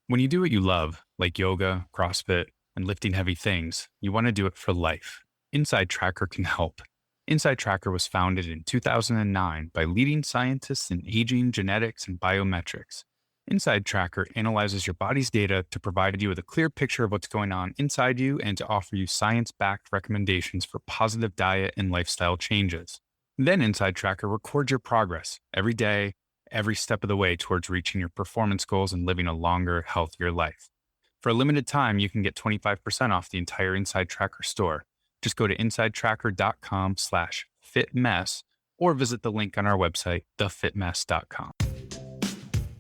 When you do what you love, like yoga, CrossFit, and lifting heavy things, you want to do it for life. Inside Tracker can help. Inside Tracker was founded in 2009 by leading scientists in aging, genetics, and biometrics. Inside Tracker analyzes your body's data to provide you with a clear picture of what's going on inside you and to offer you science-backed recommendations for positive diet and lifestyle changes. Then Inside Tracker records your progress every day, every step of the way towards reaching your performance goals and living a longer, healthier life. For a limited time, you can get 25% off the entire Inside Tracker store. Just go to insidetracker.com/fitmess or visit the link on our website, thefitmess.com.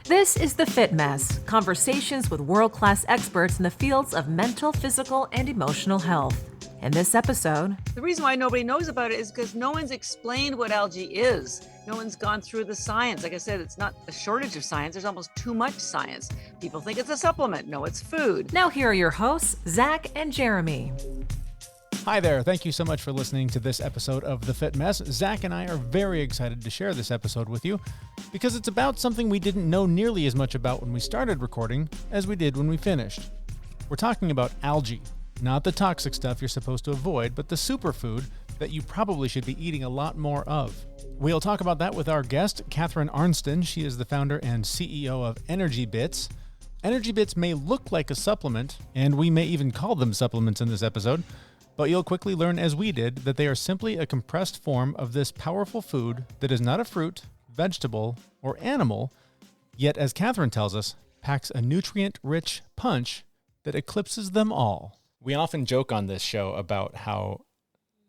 This is The Fit Mess, conversations with world-class experts in the fields of mental, physical, and emotional health. In this episode, the reason why nobody knows about it is because no one's explained what algae is. No one's gone through the science. Like I said, it's not a shortage of science. There's almost too much science. People think it's a supplement. No, it's food. Now here are your hosts, Zach and Jeremy. Hi there. Thank you so much for listening to this episode of The Fit Mess. Zach and I are very excited to share this episode with you because it's about something we didn't know nearly as much about when we started recording as we did when we finished. We're talking about algae, not the toxic stuff you're supposed to avoid, but the superfood that you probably should be eating a lot more of. We'll talk about that with our guest, Cathar Arnston. She is the founder and CEO of Energy Bits. Energy Bits may look like a supplement, and we may even call them supplements in this episode, but you'll quickly learn, as we did, that they are simply a compressed form of this powerful food that is not a fruit, vegetable, or animal, yet, as Catherine tells us, packs a nutrient-rich punch that eclipses them all. We often joke on this show about how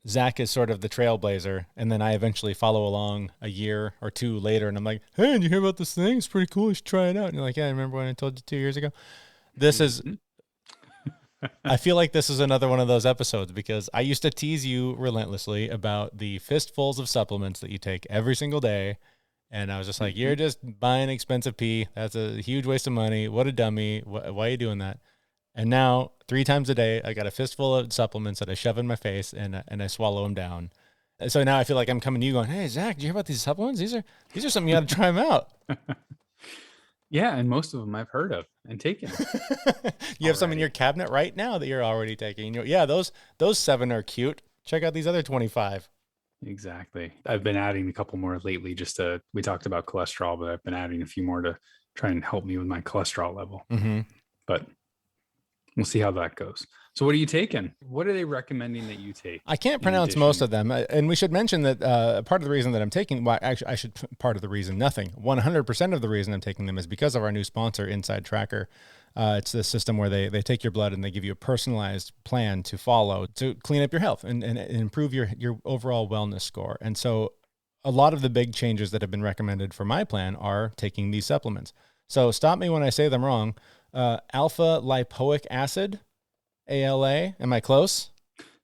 Zach is sort of the trailblazer, and then I eventually follow along a year or two later, and I'm like, hey, did you hear about this thing? It's pretty cool. You should try it out. And you're like, yeah, I remember when I told you 2 years ago. This is... I feel like this is another one of those episodes because I used to tease you relentlessly about the fistfuls of supplements that you take every single day. And I was just like, you're just buying expensive pee. That's a huge waste of money. What a dummy. Why are you doing that? And now 3 times a day, I got a fistful of supplements that I shove in my face and I swallow them down. And so now I feel like I'm coming to you going, hey, Zach, did you hear about these supplements? These are something you got to try them out. Yeah, and most of them I've heard of and taken. You have some in your cabinet right now that you're already taking. Yeah, those 7 are cute. Check out these other 25. Exactly. I've been adding a couple more lately we talked about cholesterol, but I've been adding a few more to try and help me with my cholesterol level. Mm-hmm. But we'll see how that goes. So what are you taking? What are they recommending that you take? I can't pronounce most of them. And we should mention that part of the reason that I'm taking, well, actually, part of the reason, nothing. 100% of the reason I'm taking them is because of our new sponsor, Inside Tracker. It's this system where they take your blood and they give you a personalized plan to follow to clean up your health and improve your overall wellness score. And so a lot of the big changes that have been recommended for my plan are taking these supplements. So stop me when I say them wrong. Alpha lipoic acid, ALA. Am I close?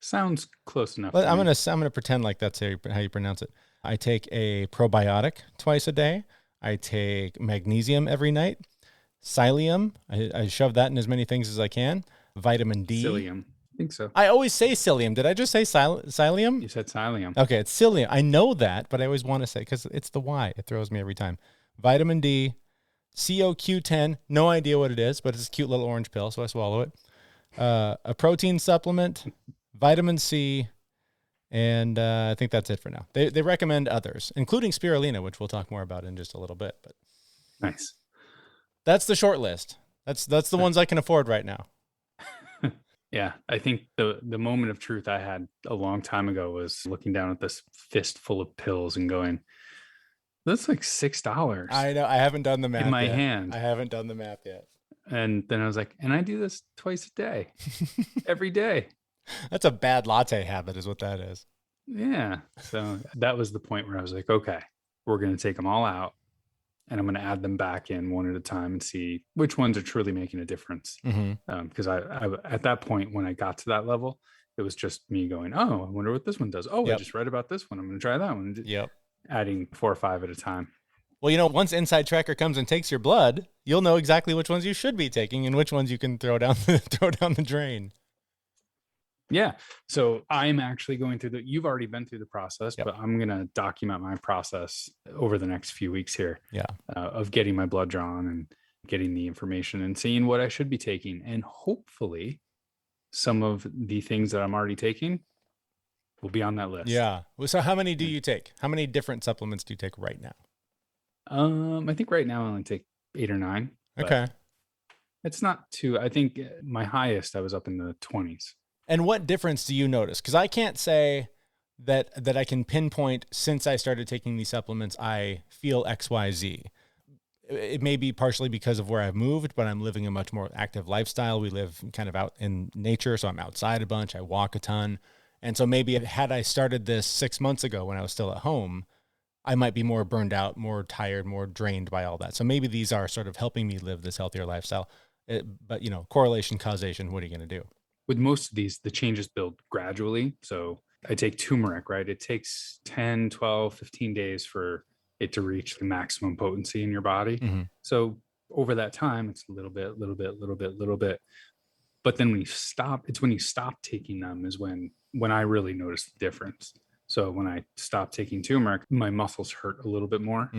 Sounds close enough. I'm gonna pretend like that's how you pronounce it. I take a probiotic twice a day. I take magnesium every night. Psyllium. I shove that in as many things as I can. Vitamin D. Psyllium. I think so. I always say psyllium. Did I just say psyllium? You said psyllium. Okay, it's psyllium. I know that, but I always want to say because it's the Y. It throws me every time. Vitamin D. CoQ10, no idea what it is, but it's a cute little orange pill, so I swallow it. A protein supplement, vitamin C, and I think that's it for now. They recommend others, including spirulina, which we'll talk more about in just a little bit. But nice. That's the short list. That's the ones I can afford right now. Yeah, I think the moment of truth I had a long time ago was looking down at this fistful of pills and going, that's like $6. I know. I haven't done the math in my yet. hand. I haven't done the math yet. And then I was like, and I do this twice a day, every day. That's a bad latte habit is what that is. Yeah. So that was the point where I was like, okay, we're going to take them all out and I'm going to add them back in one at a time and see which ones are truly making a difference. Mm-hmm. Because I at that point, when I got to that level, it was just me going, oh, I wonder what this one does. Oh, Yep. I just read about this one. I'm going to try that one. Yep. Adding 4 or 5 at a time. Well, once Inside Tracker comes and takes your blood, you'll know exactly which ones you should be taking and which ones you can throw down the drain. Yeah. So I'm actually going through you've already been through the process, Yep. but I'm going to document my process over the next few weeks here. Yeah. Of getting my blood drawn getting the information and seeing what I should be taking. And hopefully some of the things that I'm already taking will be on that list. Yeah. Well, so how many do you take? How many different supplements do you take right now? I think right now I only take 8 or 9. Okay. It's not too, I think my highest, I was up in the 20s. And what difference do you notice? Because I can't say that I can pinpoint since I started taking these supplements, I feel XYZ. It may be partially because of where I've moved, but I'm living a much more active lifestyle. We live kind of out in nature, so I'm outside a bunch. I walk a ton. And so maybe had I started this 6 months ago when I was still at home, I might be more burned out, more tired, more drained by all that. So maybe these are sort of helping me live this healthier lifestyle. But, correlation, causation, what are you going to do? With most of these, the changes build gradually. So I take turmeric, right? It takes 10, 12, 15 days for it to reach the maximum potency in your body. Mm-hmm. So over that time, it's a little bit. But then when you stop, it's when you stop taking them is when I really notice the difference. So when I stop taking turmeric, my muscles hurt a little bit more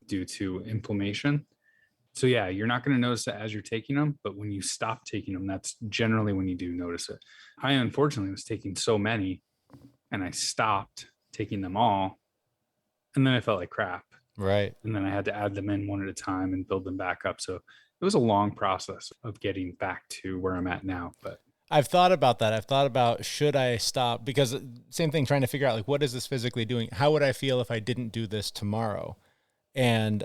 due to inflammation. So yeah, you're not going to notice it as you're taking them, but when you stop taking them, that's generally when you do notice it. I unfortunately was taking so many and I stopped taking them all. And then I felt like crap. Right. And then I had to add them in one at a time and build them back up. So it was a long process of getting back to where I'm at now. But I've thought about that. I've thought about, should I stop? Because same thing, trying to figure out, like, what is this physically doing? How would I feel if I didn't do this tomorrow? And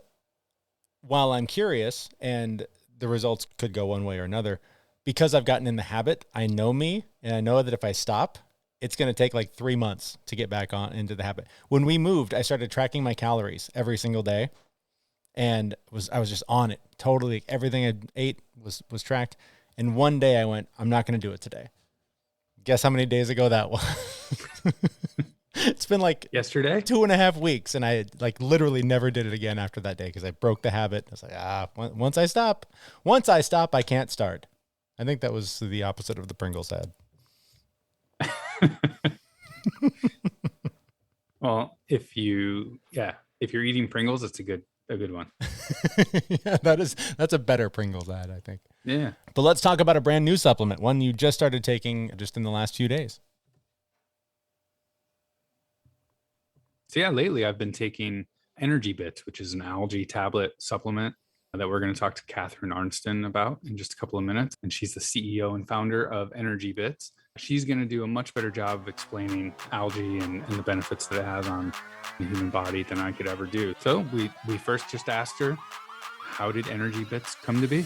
while I'm curious and the results could go one way or another, because I've gotten in the habit, I know me, and I know that if I stop, it's going to take like 3 months to get back on into the habit. When we moved, I started tracking my calories every single day, and I was just on it. Totally, everything I ate was tracked. And one day I went, I'm not going to do it today. Guess how many days ago that was? It's been like yesterday, 2.5 weeks. And I like literally never did it again after that day because I broke the habit. I was like, once I stop, I can't start. I think that was the opposite of the Pringles ad. Well, if you're eating Pringles, it's a good one. Yeah, that's a better Pringles ad, I think. Yeah. But let's talk about a brand new supplement, one you just started taking just in the last few days. So yeah, lately I've been taking Energy Bits, which is an algae tablet supplement that we're going to talk to Cathar Arnston about in just a couple of minutes. And she's the CEO and founder of Energy Bits. She's going to do a much better job of explaining algae and the benefits that it has on the human body than I could ever do. So we first just asked her, how did Energy Bits come to be?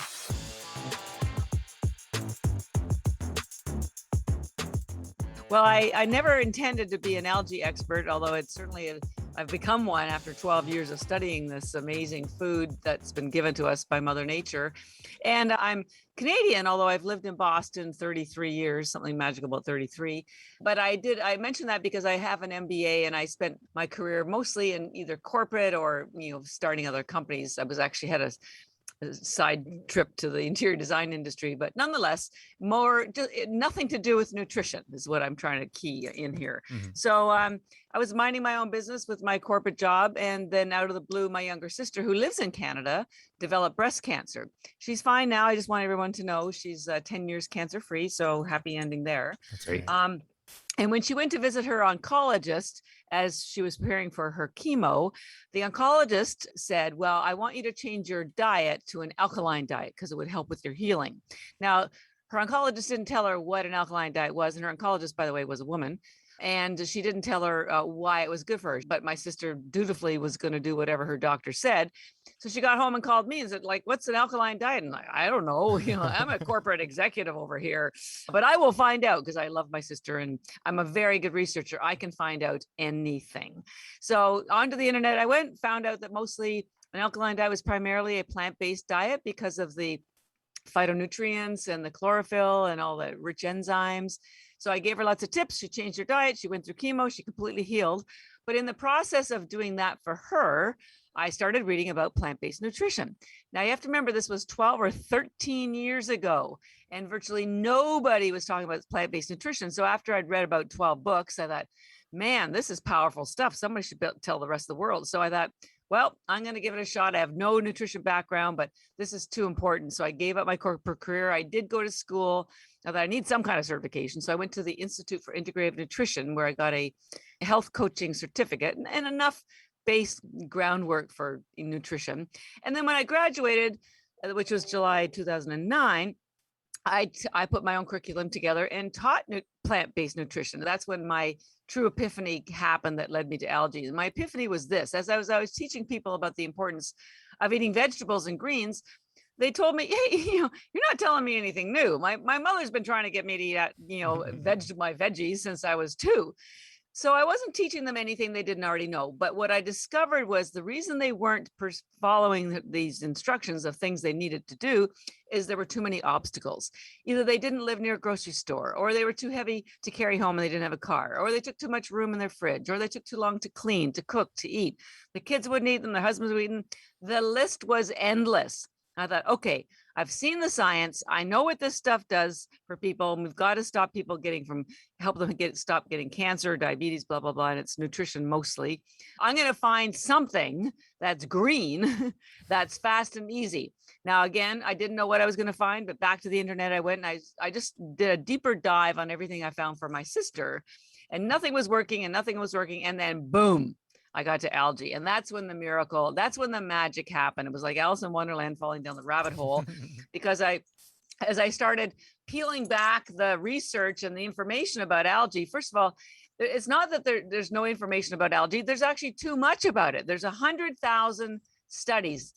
Well, I never intended to be an algae expert, although it's certainly I've become one after 12 years of studying this amazing food that's been given to us by Mother Nature. And I'm Canadian, although I've lived in Boston 33 years, something magical about 33. But I mentioned that because I have an MBA and I spent my career mostly in either corporate or, starting other companies. I was actually had a side trip to the interior design industry, but nonetheless, nothing to do with nutrition is what I'm trying to key in here. Mm-hmm. So I was minding my own business with my corporate job, and then out of the blue, my younger sister, who lives in Canada, developed breast cancer. She's fine now. I just want everyone to know she's 10 years cancer free. So happy ending there. That's great. And when she went to visit her oncologist, as she was preparing for her chemo, the oncologist said, well, I want you to change your diet to an alkaline diet because it would help with your healing. Now, her oncologist didn't tell her what an alkaline diet was. And her oncologist, by the way, was a woman. And she didn't tell her why it was good for her. But my sister dutifully was going to do whatever her doctor said. So she got home and called me and said, like, what's an alkaline diet? And I don't know. I'm a corporate executive over here, but I will find out because I love my sister and I'm a very good researcher. I can find out anything. So onto the internet I went, found out that mostly an alkaline diet was primarily a plant-based diet because of the phytonutrients and the chlorophyll and all the rich enzymes. So I gave her lots of tips. She changed her diet. She went through chemo. She completely healed. But in the process of doing that for her, I started reading about plant-based nutrition. Now you have to remember this was 12 or 13 years ago, and virtually nobody was talking about plant-based nutrition. So after I'd read about 12 books, I thought, man, this is powerful stuff. Somebody should tell the rest of the world. So I thought, well, I'm going to give it a shot. I have no nutrition background, but this is too important. So I gave up my corporate career. I did go to school. Now that I need some kind of certification. So I went to the Institute for Integrative Nutrition, where I got a health coaching certificate and enough base groundwork for nutrition. And then when I graduated, which was July 2009, I put my own curriculum together and taught plant-based nutrition. That's when my true epiphany happened that led me to algae. And my epiphany was this: as I was teaching people about the importance of eating vegetables and greens, they told me, hey, you're not telling me anything new. My mother's been trying to get me to eat, my veggies since I was 2. So I wasn't teaching them anything they didn't already know. But what I discovered was the reason they weren't following these instructions of things they needed to do is there were too many obstacles. Either they didn't live near a grocery store, or they were too heavy to carry home and they didn't have a car, or they took too much room in their fridge, or they took too long to clean, to cook, to eat. The kids wouldn't eat them, their husbands would eat them. The list was endless. I thought, okay, I've seen the science. I know what this stuff does for people. And we've got to stop people help them stop getting cancer, diabetes, blah, blah, blah. And it's nutrition mostly. I'm going to find something that's green, that's fast and easy. Now, again, I didn't know what I was going to find, but back to the internet I went, and I just did a deeper dive on everything I found for my sister, and nothing was working. And then boom, I got to algae. And that's when that's when the magic happened. It was like Alice in Wonderland falling down the rabbit hole, because as I started peeling back the research and the information about algae, first of all, it's not that there's no information about algae. There's actually too much about it. There's 100,000 studies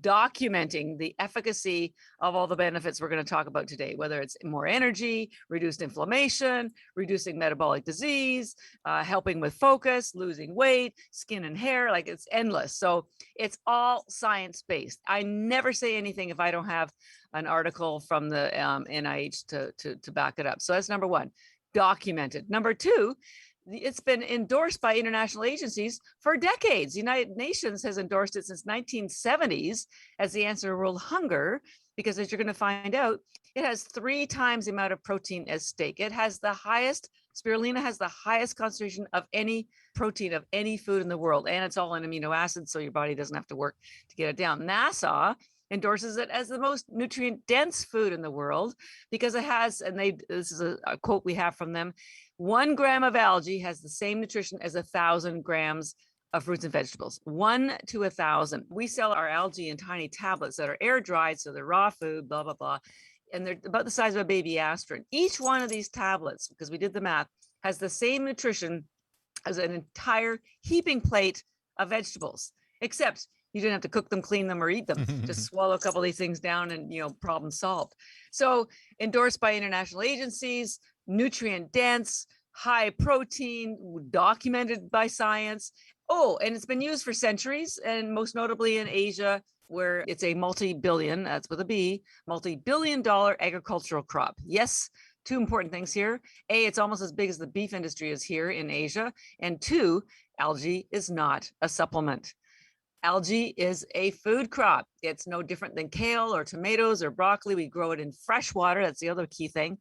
documenting the efficacy of all the benefits we're going to talk about today, whether it's more energy, reduced inflammation, reducing metabolic disease, helping with focus, losing weight, skin and hair, like it's endless. So it's all science-based. I never say anything if I don't have an article from the NIH to back it up. So that's number one, documented. Number two, it's been endorsed by international agencies for decades. The United Nations has endorsed it since 1970s as the answer to world hunger, because as you're going to find out, it has 3 times the amount of protein as steak. Spirulina has the highest concentration of any protein of any food in the world. And it's all in amino acids, so your body doesn't have to work to get it down. NASA endorses it as the most nutrient dense food in the world because it has, this is a quote we have from them, 1 gram of algae has the same nutrition as 1,000 grams of fruits and vegetables, 1 to 1,000. We sell our algae in tiny tablets that are air dried, so they're raw food, blah, blah, blah. And they're about the size of a baby aspirin. Each one of these tablets, because we did the math, has the same nutrition as an entire heaping plate of vegetables, except you didn't have to cook them, clean them, or eat them. Just swallow a couple of these things down and, problem solved. So endorsed by international agencies, nutrient dense, high protein, documented by science. Oh, and it's been used for centuries, and most notably in Asia, where it's a multi-billion, that's with a B, multi-billion-dollar agricultural crop. Yes, 2 important things here. A, it's almost as big as the beef industry is here in Asia. And 2, algae is not a supplement. Algae is a food crop. It's no different than kale or tomatoes or broccoli. We grow it in fresh water. That's the other key thing.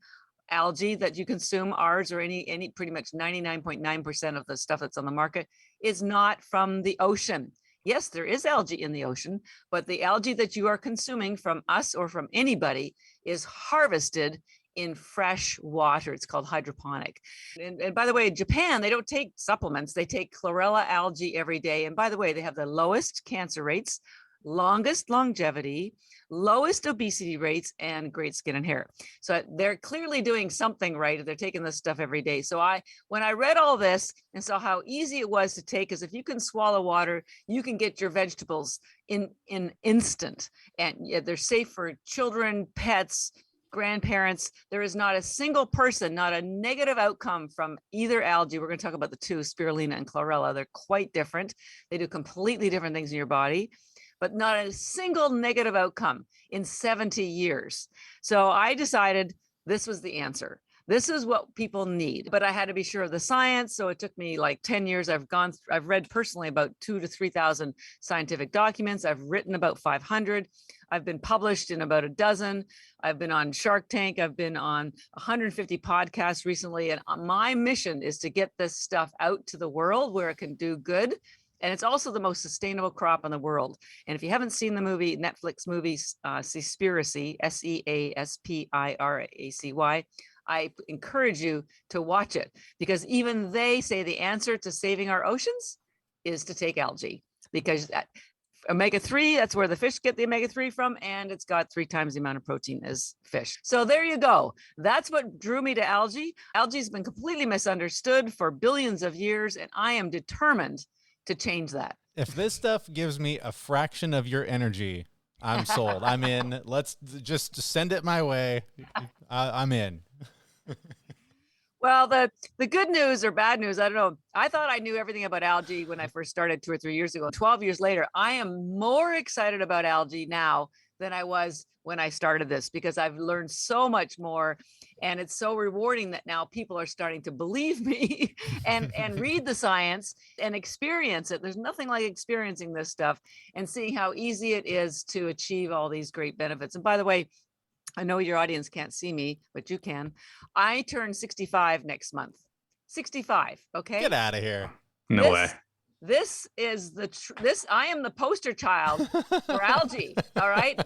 Algae that you consume, ours or any pretty much 99.9% of the stuff that's on the market, is not from the ocean. Yes, there is algae in the ocean, but the algae that you are consuming from us or from anybody is harvested in fresh water. It's called hydroponic. And by the way, in Japan, they don't take supplements. They take chlorella algae every day. And by the way, they have the lowest cancer rates, longest longevity, lowest obesity rates, and great skin and hair. So they're clearly doing something right if they're taking this stuff every day. So when I read all this and saw how easy it was to take, because if you can swallow water, you can get your vegetables in instant, and they're safe for children, pets, grandparents. There is not a single person, not a negative outcome from either algae. We're going to talk about the 2, spirulina and chlorella. They're quite different. They do completely different things in your body, but not a single negative outcome in 70 years. So I decided this was the answer. This is what people need, but I had to be sure of the science. So it took me like 10 years. I've read personally about 2,000 to 3,000 scientific documents. I've written about 500. I've been published in about a dozen. I've been on Shark Tank. I've been on 150 podcasts recently. And my mission is to get this stuff out to the world where it can do good And it's also the most sustainable crop in the world. And if you haven't seen the Netflix movie, Seaspiracy, Seaspiracy, I encourage you to watch it, because even they say the answer to saving our oceans is to take algae, because omega-3, that's where the fish get the omega-3 from, and it's got 3 times the amount of protein as fish. So there you go. That's what drew me to algae. Algae has been completely misunderstood for billions of years, and I am determined to change that. If this stuff gives me a fraction of your energy, I'm sold. I'm in. Let's just send it my way. I'm in. Well, the good news or bad news, I don't know. I thought I knew everything about algae when I first started 2 or 3 years ago. 12 years later, I am more excited about algae now than I was when I started this, because I've learned so much more. And it's so rewarding that now people are starting to believe me and read the science and experience it. There's nothing like experiencing this stuff and seeing how easy it is to achieve all these great benefits. And by the way, I know your audience can't see me, but you can. I turn 65 next month. 65, okay? Get out of here. No way. This is I am the poster child for algae. All right.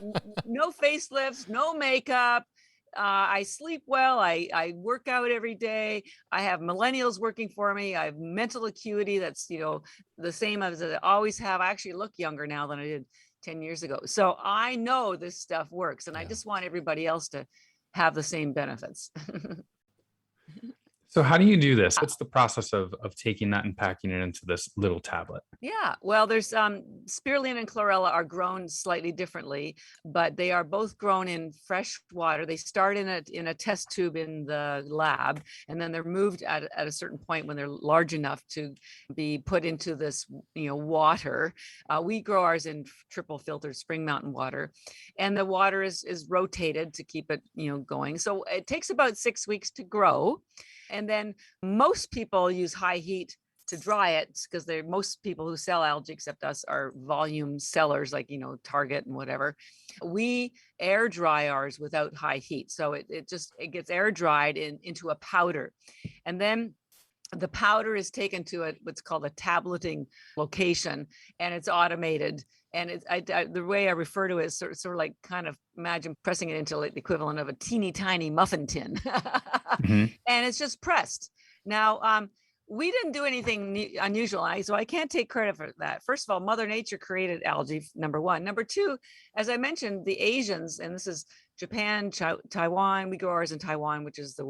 No facelifts, no makeup. I sleep well. I work out every day. I have millennials working for me. I have mental acuity that's, the same as I always have. I actually look younger now than I did 10 years ago. So I know this stuff works, and I just want everybody else to have the same benefits. So how do you do this? What's the process of taking that and packing it into this little tablet? Yeah, well, there's spirulina and chlorella are grown slightly differently, but they are both grown in fresh water. They start in a test tube in the lab, and then they're moved at a certain point when they're large enough to be put into this, water. We grow ours in triple filtered spring mountain water, and the water is rotated to keep it, going. So it takes about 6 weeks to grow. And then most people use high heat to dry it, because most people who sell algae except us are volume sellers, like, Target and whatever. We air dry ours without high heat. So it gets air dried into a powder. And then the powder is taken to what's called a tableting location, and it's automated. And the way I refer to it is sort of like, kind of imagine pressing it into like the equivalent of a teeny tiny muffin tin. Mm-hmm. And it's just pressed. Now, we didn't do anything unusual, so I can't take credit for that. First of all, Mother Nature created algae, number one. Number two, as I mentioned, the Asians, and this is Japan, Taiwan, we grow ours in Taiwan, which is the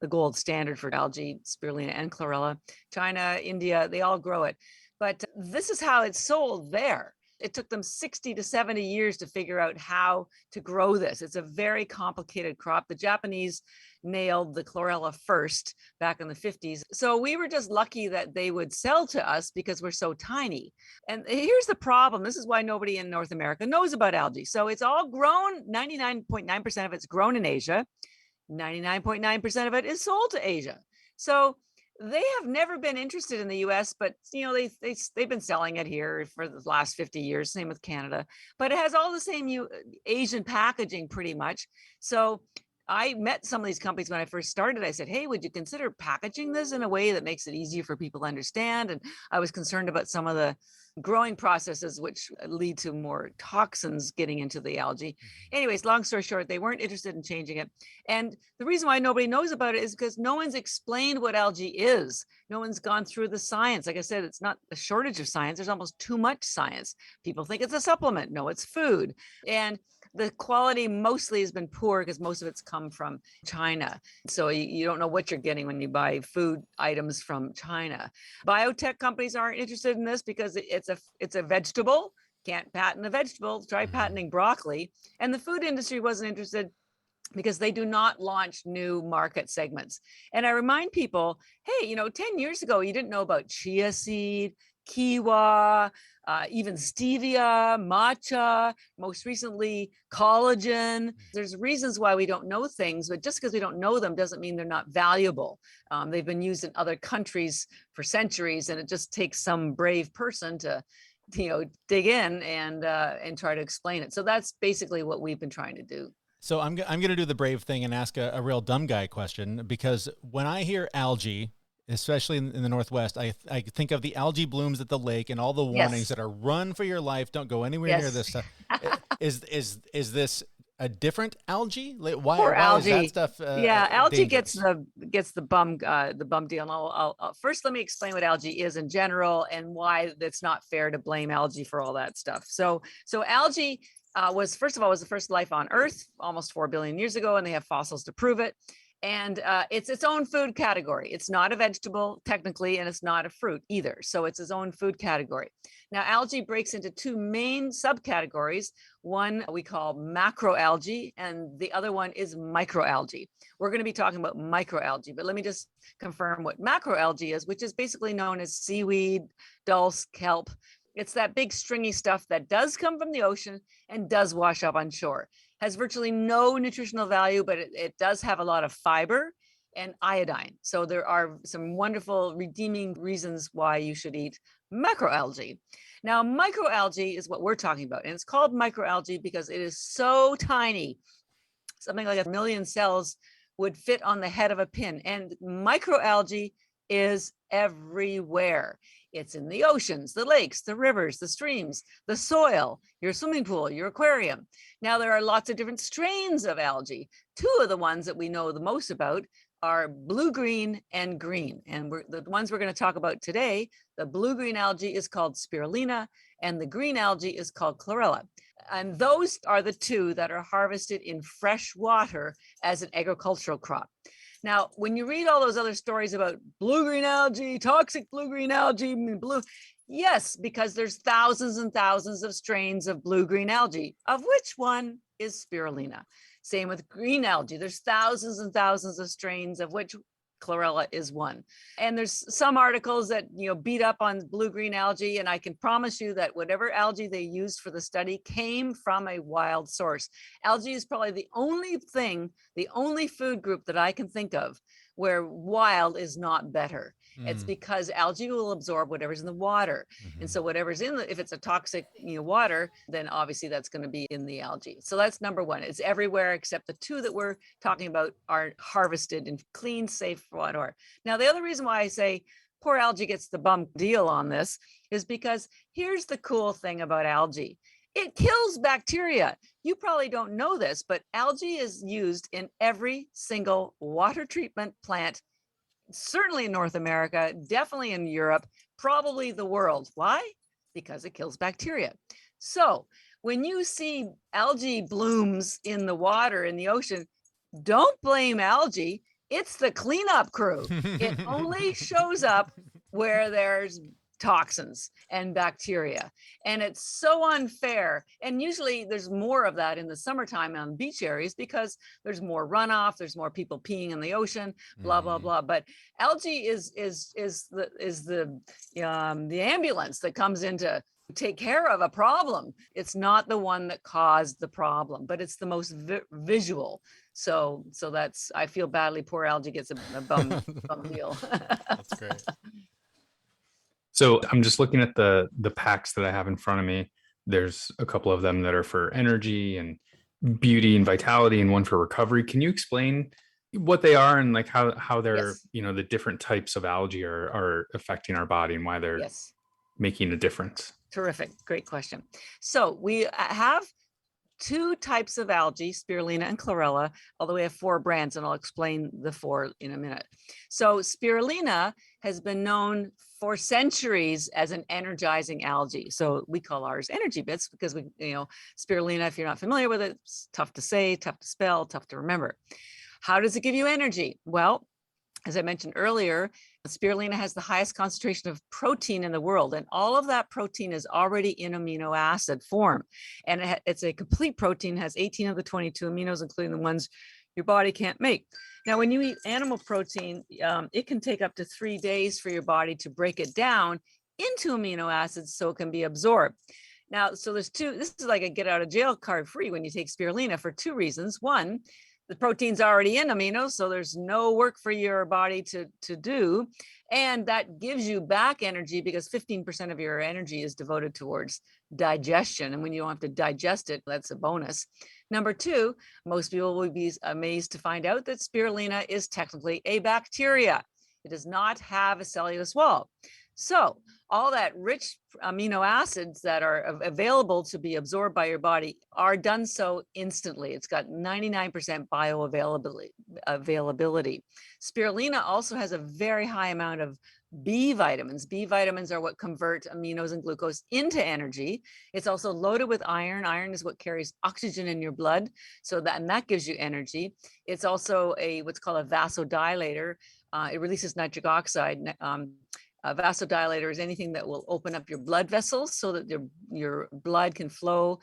gold standard for algae, spirulina and chlorella. China, India, they all grow it. But this is how it's sold there. It took them 60 to 70 years to figure out how to grow this. It's a very complicated crop. The Japanese nailed the chlorella first back in the 50s. So we were just lucky that they would sell to us because we're so tiny. And here's the problem. This is why nobody in North America knows about algae. So it's all grown. 99.9% of it's grown in Asia. 99.9% of it is sold to Asia. So they have never been interested in the US, but they've been selling it here for the last 50 years, same with Canada. But it has all the same Asian packaging pretty much. So I met some of these companies when I first started. I said, hey, would you consider packaging this in a way that makes it easier for people to understand? And I was concerned about some of the growing processes, which lead to more toxins getting into the algae. Anyways, long story short, they weren't interested in changing it. And the reason why nobody knows about it is because no one's explained what algae is. No one's gone through the science. Like I said, it's not a shortage of science. There's almost too much science. People think it's a supplement. No, it's food. And the quality mostly has been poor because most of it's come from China. So you don't know what you're getting when you buy food items from China. Biotech companies aren't interested in this because it's a vegetable. Can't patent a vegetable. Try patenting broccoli. And the food industry wasn't interested because they do not launch new market segments. And I remind people, hey, 10 years ago, you didn't know about chia seed, quinoa, even stevia, matcha, most recently collagen. There's reasons why we don't know things, but just because we don't know them doesn't mean they're not valuable. They've been used in other countries for centuries, and it just takes some brave person to dig in and try to explain it. So that's basically what we've been trying to do. So I'm going to do the brave thing and ask a real dumb guy question, because when I hear algae, especially in the Northwest, I think of the algae blooms at the lake and all the warnings Yes. that are run for your life. Don't go anywhere near this Yes. stuff. Is this a different algae? Poor Why is that algae. stuff Yeah, algae gets dangerous? the bum deal. And first let me explain what algae is in general and why it's not fair to blame algae for all that stuff. So algae was first of all was the first life on Earth almost 4 billion years ago, and they have fossils to prove it. And it's its own food category. It's not a vegetable technically, and it's not a fruit either. So it's its own food category. Now, algae breaks into two main subcategories. One we call macroalgae, and the other one is microalgae. We're going to be talking about microalgae, but let me just confirm what macroalgae is, which is basically known as seaweed, dulse, kelp. It's that big stringy stuff that does come from the ocean and does wash up on shore. Has virtually no nutritional value, but it does have a lot of fiber and iodine. So there are some wonderful redeeming reasons why you should eat macroalgae. Now, microalgae is what we're talking about, and it's called microalgae because it is so tiny. Something like 1 million cells would fit on the head of a pin. And microalgae is everywhere. It's in the oceans, the lakes, the rivers, the streams, the soil, your swimming pool, your aquarium. Now, there are lots of different strains of algae. Two of the ones that we know the most about are blue-green and green. And the ones we're going to talk about today, the blue-green algae is called spirulina, and the green algae is called chlorella. And those are the two that are harvested in fresh water as an agricultural crop. Now, when you read all those other stories about blue-green algae, toxic blue-green algae, yes, because there's thousands and thousands of strains of blue-green algae, of which one is spirulina. Same with green algae. There's thousands and thousands of strains, of which chlorella is one. And there's some articles that beat up on blue-green algae, and I can promise you that whatever algae they used for the study came from a wild source. Algae is probably the only food group that I can think of where wild is not better. It's because algae will absorb whatever's in the water. And so whatever's if it's a toxic water, then obviously that's going to be in the algae. So that's number one. It's everywhere except the two that we're talking about are harvested in clean, safe water. Now, the other reason why I say poor algae gets the bum deal on this is because here's the cool thing about algae. It kills bacteria. You probably don't know this, but algae is used in every single water treatment plant, certainly in North America, definitely in Europe, probably the world. Why? Because it kills bacteria. So when you see algae blooms in the water, in the ocean, don't blame algae. It's the cleanup crew. It only shows up where there's toxins and bacteria. And it's so unfair. And usually there's more of that in the summertime on beach areas because there's more runoff, there's more people peeing in the ocean, blah, blah, blah. But algae is the ambulance that comes in to take care of a problem. It's not the one that caused the problem, but it's the most visual. So that's, I feel badly, poor algae gets a bum deal. That's great. So I'm just looking at the packs that I have in front of me. There's a couple of them that are for energy and beauty and vitality, and one for recovery. Can you explain what they are and like how they're, Yes. the different types of algae are affecting our body and why they're Yes. making a difference? Terrific. Great question. So we have two types of algae, spirulina and chlorella, although we have 4 brands, and I'll explain the 4 in a minute. So spirulina has been known for centuries as an energizing algae. So we call ours energy bits because spirulina, if you're not familiar with it, it's tough to say, tough to spell, tough to remember. How does it give you energy? Well, as I mentioned earlier, spirulina has the highest concentration of protein in the world, and all of that protein is already in amino acid form. And it's a complete protein, has 18 of the 22 aminos, including the ones your body can't make. Now, when you eat animal protein, it can take up to 3 days for your body to break it down into amino acids so it can be absorbed. Now, so this is like a get out of jail card free when you take spirulina for 2 reasons. One, the protein's already in aminos, so there's no work for your body to do. And that gives you back energy because 15% of your energy is devoted towards digestion. And when you don't have to digest it, that's a bonus. Number 2, most people will be amazed to find out that spirulina is technically a bacteria. It does not have a cellulose wall. So all that rich amino acids that are available to be absorbed by your body are done so instantly. It's got 99% bioavailability. Spirulina also has a very high amount of B vitamins. B vitamins are what convert aminos and glucose into energy. It's also loaded with iron. Iron is what carries oxygen in your blood, and that gives you energy. It's also what's called a vasodilator. It releases nitric oxide. A vasodilator is anything that will open up your blood vessels so that your blood can flow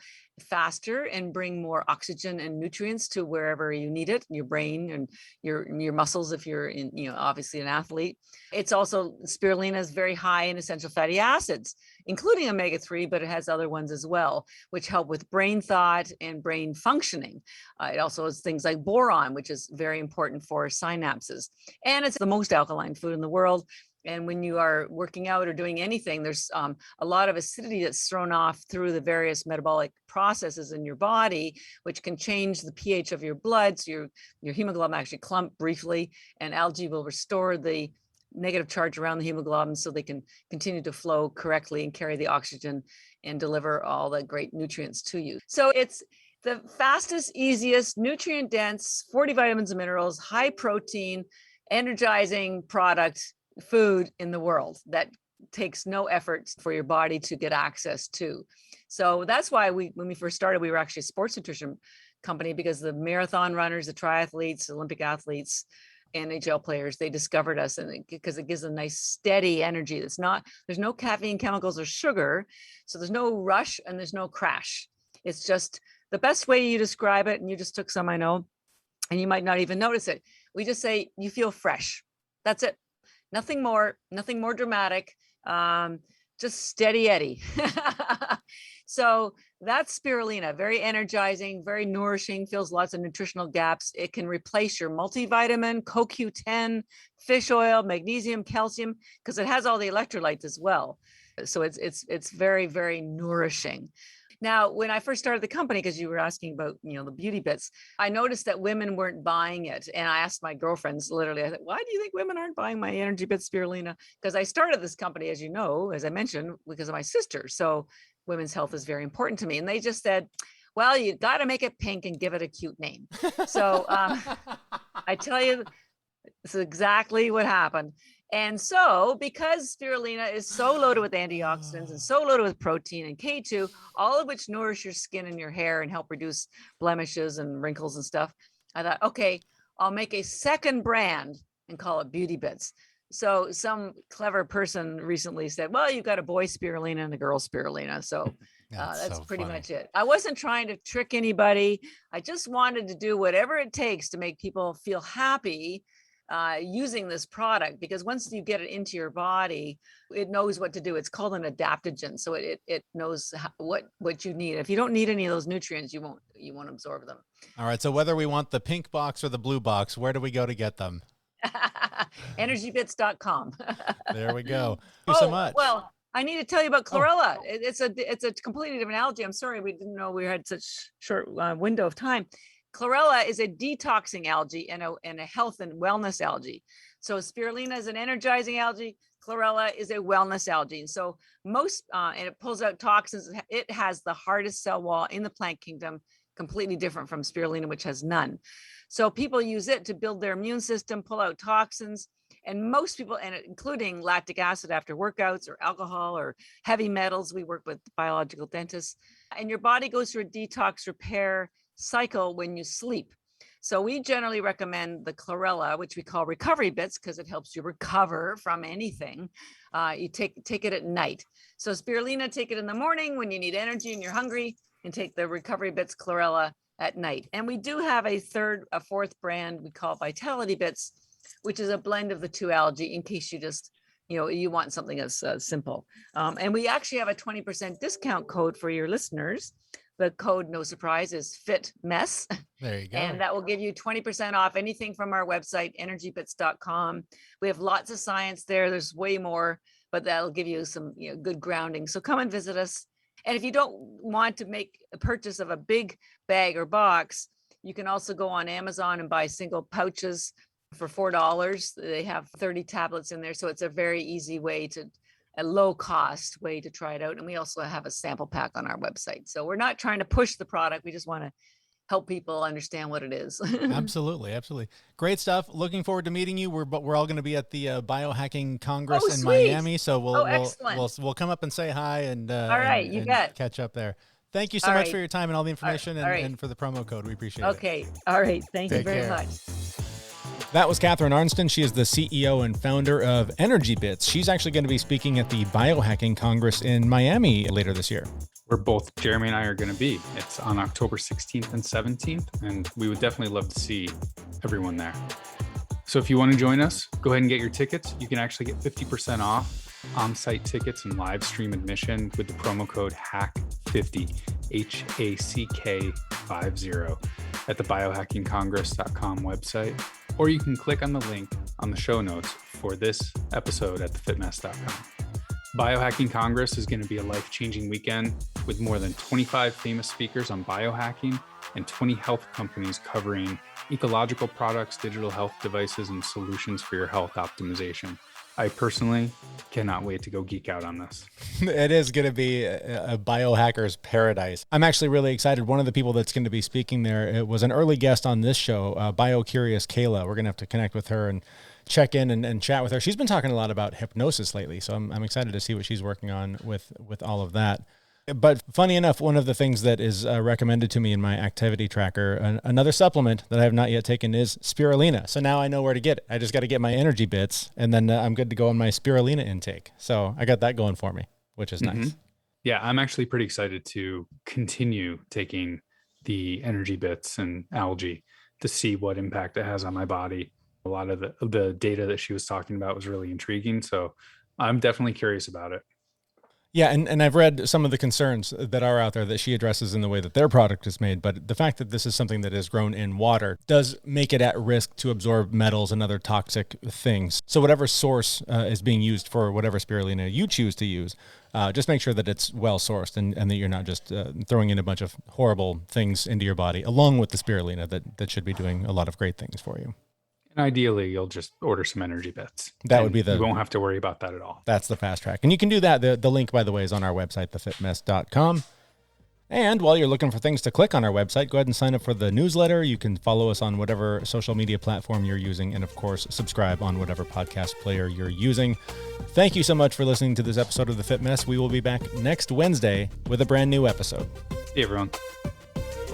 faster and bring more oxygen and nutrients to wherever you need it, your brain and your muscles if you're obviously an athlete. It's also, spirulina is very high in essential fatty acids, including omega-3, but it has other ones as well, which help with brain thought and brain functioning. It also has things like boron, which is very important for synapses. And it's the most alkaline food in the world. And when you are working out or doing anything, there's a lot of acidity that's thrown off through the various metabolic processes in your body, which can change the pH of your blood. So your hemoglobin actually clump briefly, and algae will restore the negative charge around the hemoglobin so they can continue to flow correctly and carry the oxygen and deliver all the great nutrients to you. So it's the fastest, easiest, nutrient dense, 40 vitamins and minerals, high protein, energizing product food in the world that takes no effort for your body to get access to. So that's why when we first started, we were actually a sports nutrition company, because the marathon runners, the triathletes, Olympic athletes, NHL players, they discovered us, and because it gives a nice steady energy. There's no caffeine, chemicals, or sugar. So there's no rush and there's no crash. It's just the best way you describe it. And you just took some, I know, and you might not even notice it. We just say you feel fresh. That's it. Nothing more dramatic, just steady Eddie. So that's spirulina, very energizing, very nourishing, fills lots of nutritional gaps. It can replace your multivitamin, CoQ10, fish oil, magnesium, calcium, because it has all the electrolytes as well. So it's very, very nourishing. Now, when I first started the company, because you were asking about, the beauty bits, I noticed that women weren't buying it. And I asked my girlfriends, literally, I said, why do you think women aren't buying my Energy Bits spirulina? Because I started this company, as you know, as I mentioned, because of my sister. So women's health is very important to me. And they just said, well, you got to make it pink and give it a cute name. So I tell you, this is exactly what happened. And so, because spirulina is so loaded with antioxidants and so loaded with protein and K2, all of which nourish your skin and your hair and help reduce blemishes and wrinkles and stuff, I thought, okay, I'll make a second brand and call it Beauty Bits. So some clever person recently said, well, you've got a boy spirulina and a girl spirulina. So that's so pretty much it. I wasn't trying to trick anybody. I just wanted to do whatever it takes to make people feel happy using this product, because once you get it into your body, it knows what to do. It's called an adaptogen. So it knows what you need. If you don't need any of those nutrients, you won't absorb them. All right. So whether we want the pink box or the blue box, where do we go to get them? Energybits.com. There we go. Thank you so much. Well, I need to tell you about chlorella. It's a completely different algae. I'm sorry, we didn't know we had such short window of time. Chlorella is a detoxing algae and a health and wellness algae. So spirulina is an energizing algae. Chlorella is a wellness algae. And so and it pulls out toxins. It has the hardest cell wall in the plant kingdom, completely different from spirulina, which has none. So people use it to build their immune system, pull out toxins. And most people, and including lactic acid after workouts, or alcohol, or heavy metals, we work with biological dentists, and your body goes through a detox repair cycle when you sleep. So we generally recommend the chlorella, which we call recovery bits, because it helps you recover from anything. You take it at night. So spirulina, take it in the morning when you need energy and you're hungry, and take the recovery bits chlorella at night. And we do have a fourth brand we call Vitality Bits, which is a blend of the two algae, in case you just, you want something as simple. And we actually have a 20% discount code for your listeners. The code, no surprise, is FITMESS. There you go. And that will give you 20% off anything from our website, energybits.com. We have lots of science there. There's way more, but that'll give you some good grounding. So come and visit us. And if you don't want to make a purchase of a big bag or box, you can also go on Amazon and buy single pouches For $4, they have 30 tablets in there. So it's a very easy way a low cost way to try it out. And we also have a sample pack on our website. So we're not trying to push the product. We just want to help people understand what it is. Absolutely. Absolutely. Great stuff. Looking forward to meeting you. We're all going to be at the Biohacking Congress in sweet. Miami. So we'll come up and say hi and, all right, and, you and bet. catch up there. Thank you so All much right. for your time and all the information All right. and for the promo code. We appreciate it. Okay. All right. Thank you Take very care. much. That was Catherine Arnston. She is the CEO and founder of Energy Bits. She's actually going to be speaking at the Biohacking Congress in Miami later this year. Where both Jeremy and I are going to be. It's on October 16th and 17th, and we would definitely love to see everyone there. So if you want to join us, go ahead and get your tickets. You can actually get 50% off on-site tickets and live stream admission with the promo code HACK50, HACK50 at the biohackingcongress.com website, or you can click on the link on the show notes for this episode at thefitmess.com. Biohacking Congress is going to be a life-changing weekend with more than 25 famous speakers on biohacking and 20 health companies covering ecological products, digital health devices, and solutions for your health optimization. I personally cannot wait to go geek out on this. It is going to be a biohacker's paradise. I'm actually really excited. One of the people that's going to be speaking there, it was an early guest on this show, BioCurious Kayla. We're going to have to connect with her and check in and chat with her. She's been talking a lot about hypnosis lately, so I'm excited to see what she's working on with all of that. But funny enough, one of the things that is recommended to me in my activity tracker, another supplement that I have not yet taken is spirulina. So now I know where to get it. I just got to get my Energy Bits, and then I'm good to go on my spirulina intake. So I got that going for me, which is nice. Yeah, I'm actually pretty excited to continue taking the Energy Bits and algae to see what impact it has on my body. A lot of the data that she was talking about was really intriguing. So I'm definitely curious about it. Yeah, and I've read some of the concerns that are out there that she addresses in the way that their product is made, but the fact that this is something that is grown in water does make it at risk to absorb metals and other toxic things. So whatever source is being used for whatever spirulina you choose to use, just make sure that it's well sourced and that you're not just throwing in a bunch of horrible things into your body, along with the spirulina that should be doing a lot of great things for you. And ideally, you'll just order some Energy Bits. That would be you won't have to worry about that at all. That's the fast track. And you can do that. The link, by the way, is on our website, thefitmess.com. And while you're looking for things to click on our website, go ahead and sign up for the newsletter. You can follow us on whatever social media platform you're using. And of course, subscribe on whatever podcast player you're using. Thank you so much for listening to this episode of The Fit Mess. We will be back next Wednesday with a brand new episode. Hey, everyone.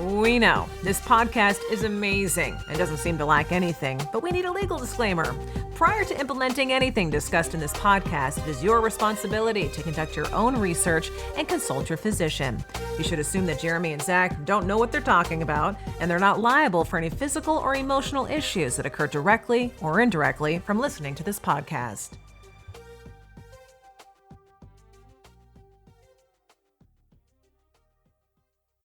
We know this podcast is amazing and doesn't seem to lack anything, but we need a legal disclaimer. Prior to implementing anything discussed in this podcast, it is your responsibility to conduct your own research and consult your physician. You should assume that Jeremy and Zach don't know what they're talking about, and they're not liable for any physical or emotional issues that occur directly or indirectly from listening to this podcast.